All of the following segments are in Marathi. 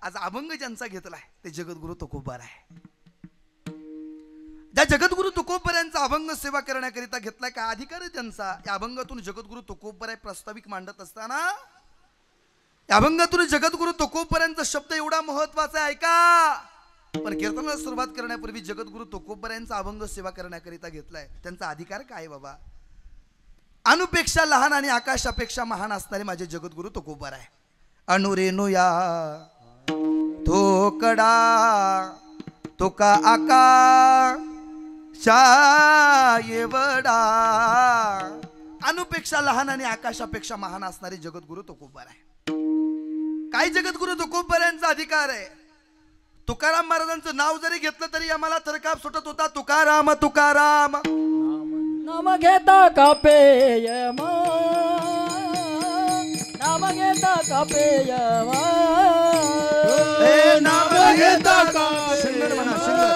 आज अभंग ज्यांचा घेतलाय ते जगद्गुरु तुकोबार आहे. त्या जगद्गुरु तुकोबार यांचा अभंग सेवा करण्याकरिता घेतलाय. काय अधिकार आहे त्यांचा? या अभंगातून जगद्गुरु तुकोबार आहे प्रास्ताविक मांडत असताना या अभंगातून जगद्गुरु तुकोबार यांचा शब्द एवढा महत्वाचा आहे ऐका. पण कीर्तनाला सुरुवात करण्यापूर्वी जगद्गुरु तुकोबार यांचा अभंग सेवा करण्याकरिता घेतलाय. त्यांचा अधिकार काय बाबा? अणुपेक्षा लहान आणि आकाशापेक्षा महान असणारे माझे जगद्गुरु तुकोबार आहे. अणुरेणुया थोकडा तुका आकाशा एवढा. अणुपेक्षा लहान आणि आकाशापेक्षा महान असणारे जगद्गुरु तुकोबार आहे. काय जगद्गुरु तुकोबार यांचा अधिकार आहे? तुकाराम महाराजांचं नाव जरी घेतलं तरी आम्हाला थरकाप सुटत होता. तुकाराम तुकाराम नाम घेता कापेय नाम घेता कापेय नाम घेता का सिंगर म्हणा सिंगर.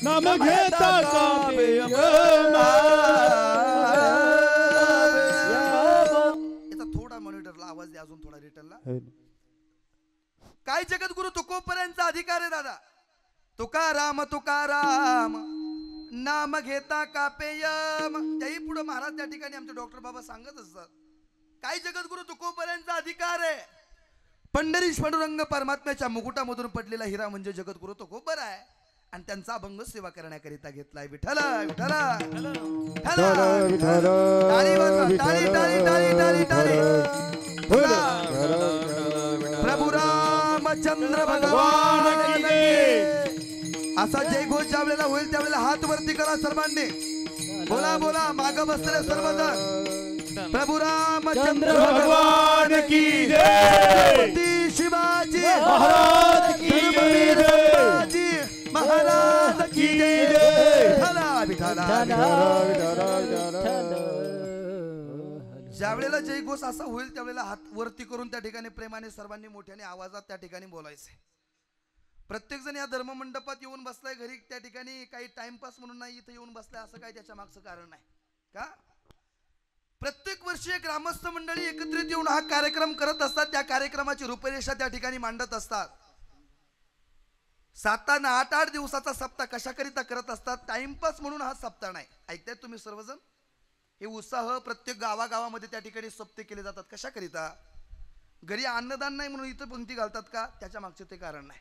नाम घेता कापेय याचा थोडा मॉनिटरला आवाज द्या अजून थोडा रिटर्नला. काय जगद्गुरु तुकोबार यांचा अधिकार आहे दादा? तुकाराम तुकाराम नाम घेता कापेयम. त्याही पुढे महाराज त्या ठिकाणी आमचे डॉक्टर बाबा सांगत असतात. काय जगद्गुरु तुकोबार यांचा अधिकार आहे? पंढरीश पांडुरंग परमात्म्याच्या मुकुटामधून पडलेला हिरा म्हणजे जगद्गुरु तुकोबार आहे. आणि त्यांचा अभंग सेवा करण्याकरिता घेतलाय. विठ्ठल विठ्ठल प्रभू रामचंद्र भगवान असा जयघोष ज्या वेळेला होईल त्यावेळेला हात वरती करा सर्वांनी. बोला बोला माग बसलेले सर्वजण. प्रभु रामचंद्र भगवान की जय. शिवाजी महाराज की जय. महाराज की जय. ज्या वेळेला जयघोष असा होईल त्यावेळेला हात वरती करून त्या ठिकाणी प्रेमाने सर्वांनी मोठ्याने आवाजात त्या ठिकाणी बोलायचे. प्रत्येक जण या धर्ममंडपात येऊन बसलाय घरी त्या ठिकाणी काही टाइमपास म्हणून नाही इथे येऊन बसलाय असं काही त्याच्या मागचं कारण नाही का? प्रत्येक वर्षी ग्रामस्थ मंडळी एकत्रित येऊन हा कार्यक्रम करत असतात. त्या कार्यक्रमाची रूपरेषा त्या ठिकाणी मांडत असतात. 7 आणि 8 दिवसाचा सप्ताह कशाकरिता करत असतात? टाइमपास म्हणून हा सप्ताह नाही. ऐकताय तुम्ही सर्वजण? हे उत्साह प्रत्येक गावागावामध्ये त्या ठिकाणी सप्ते केले जातात. कशाकरिता? घरी अन्नदान नाही म्हणून इथं पंक्ती घालतात का? त्याच्या मागचे ते कारण नाही.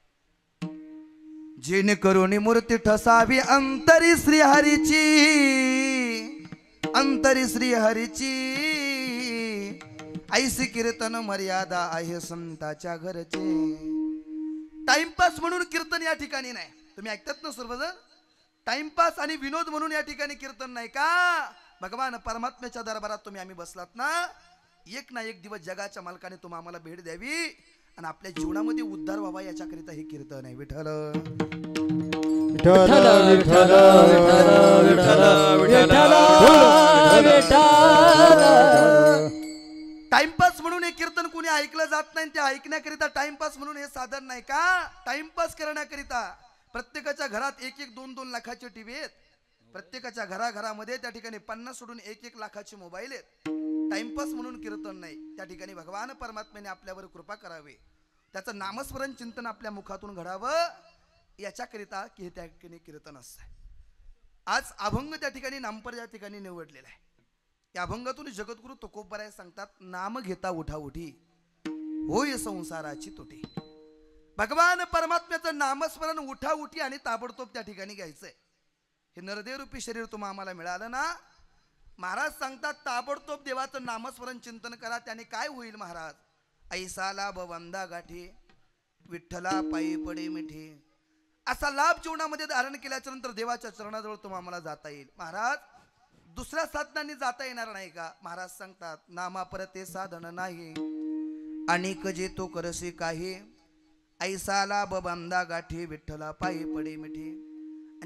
जेणेकरून मूर्ती ठसावी अंतरी श्रीहरीची. अंतरी श्रीहरीची ऐसी कीर्तन मर्यादा आहे संताच्या घरचे. टाइमपास म्हणून कीर्तन या ठिकाणी नाही. तुम्ही ऐकतात ना सर्वजण? टाइमपास आणि विनोद म्हणून या ठिकाणी कीर्तन नाही का? भगवान परमात्म्याच्या दरबारात तुम्ही आम्ही बसलात ना. एक ना एक दिवस जगाच्या मालकाने तुम्हाला आम्हाला भेट द्यावी आणि आपल्या जीवनामध्ये उद्धार व्हावा याच्याकरिता हे कीर्तन आहे. विठ्ठल विठ्ठल विठ्ठल विठ्ठल विठ्ठल. टाइमपास म्हणून हे कीर्तन कोणी ऐकलं जात नाही. ते ऐकण्याकरिता टाइमपास म्हणून हे साधन नाही का? टाइमपास करण्याकरिता प्रत्येकाच्या घरात 1-1, 2-2 लाखाचे टीव्ही आहेत. प्रत्येकाच्या घराघरामध्ये त्या ठिकाणी 50 सोडून 1-1 लाखाचे मोबाईल आहेत. टाइमपास म्हणून कीर्तन नाही. त्या ठिकाणी भगवान परमात्म्याने आपल्यावर कृपा करावी. त्याचं नामस्मरण चिंतन आपल्या मुखातून घडावं याच्याकरिता की त्या ठिकाणी कीर्तन असतं. आज अभंग त्या ठिकाणी नामपर या ठिकाणी निवडलेला आहे. या अभंगातून जगद्गुरु तुकोबाराय सांगतात. नाम घेता उठा उठी होय संसाराची तुटी. भगवान परमात्म्याचं नामस्मरण उठा उठी आणि ताबडतोब त्या ठिकाणी घ्यायचंय. हे नरदेव रूपी शरीर तुम्हाला आम्हाला मिळालं ना. महाराज सांगतात ताबडतोब देवाचं नामस्मरण चिंतन करा. त्याने काय होईल महाराज? ऐसा लाभ वंदा गाठी विठ्ठला पायी पडे मिठी. असा लाभ जीवनामध्ये धारण केल्याच्या नंतर देवाच्या चरणाजवळ तुम्हाला आम्हाला जाता येईल. महाराज दुसऱ्या साधनांनी जाता येणार नाही का? महाराज सांगतात नामा परते साधन नाही अनेक जे तो करसे काही. ऐसा लाभ वंदा गाठी विठ्ठला पायी पडे मिठी.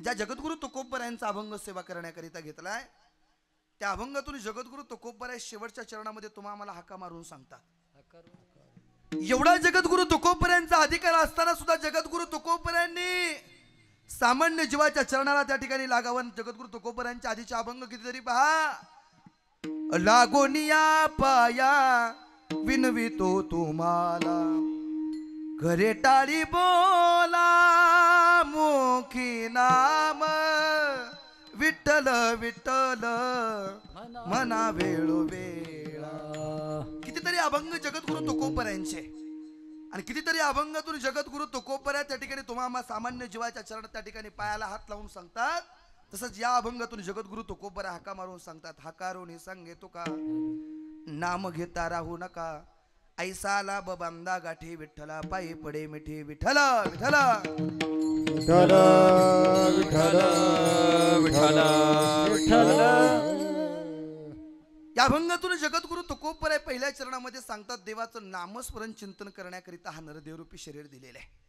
ज्या जगद्गुरु तुकोबार यांचा अभंग सेवा करण्याकरिता घेतलाय त्या अभंगातून जगद्गुरु तुकोबार शेवटच्या चरणामध्ये तुम्हाला आम्हाला हाका मारून सांगतात. एवढा जगद्गुरु तुकोबार यांचा अधिकार असताना सुद्धा जगद्गुरु तुकोबार यांनी सामान्य जीवाच्या चरणाला त्या ठिकाणी लागावं. जगद्गुरु तुकोबार यांच्या आधीचे अभंग कितीतरी पहा. लागोनिया पाया विनवितो तुम्हाला घरे टाळी बोला मुखी नाम विठ्ठल विठ्ठल मना वेळोवेळा. कितीतरी अभंग जगद्गुरु तुकोबरायांचे आणि कितीतरी अभंगातून जगद्गुरु तुकोबरा त्या ठिकाणी तुम्हाला सामान्य जीवाच्या चरणात त्या ठिकाणी पायाला हात लावून सांगतात. तसंच या अभंगातून जगद्गुरु तुकोबरा हाका मारून सांगतात. हाकारून सांगे तुका नाम घेता राहू नका ऐसा लाभ बांधा गाठी विठ्ठला पायी पडे मिठी विठ्ठल विठ्ठल. विठ्ठल विठ्ठल विठ्ठल विठ्ठल. या अभंगातून जगद्गुरु तुकोबराय पहिल्या चरणामध्ये सांगतात देवाचं नामस्मरण चिंतन करण्याकरिता हा नरदेवरूपी शरीर दिलेलं आहे.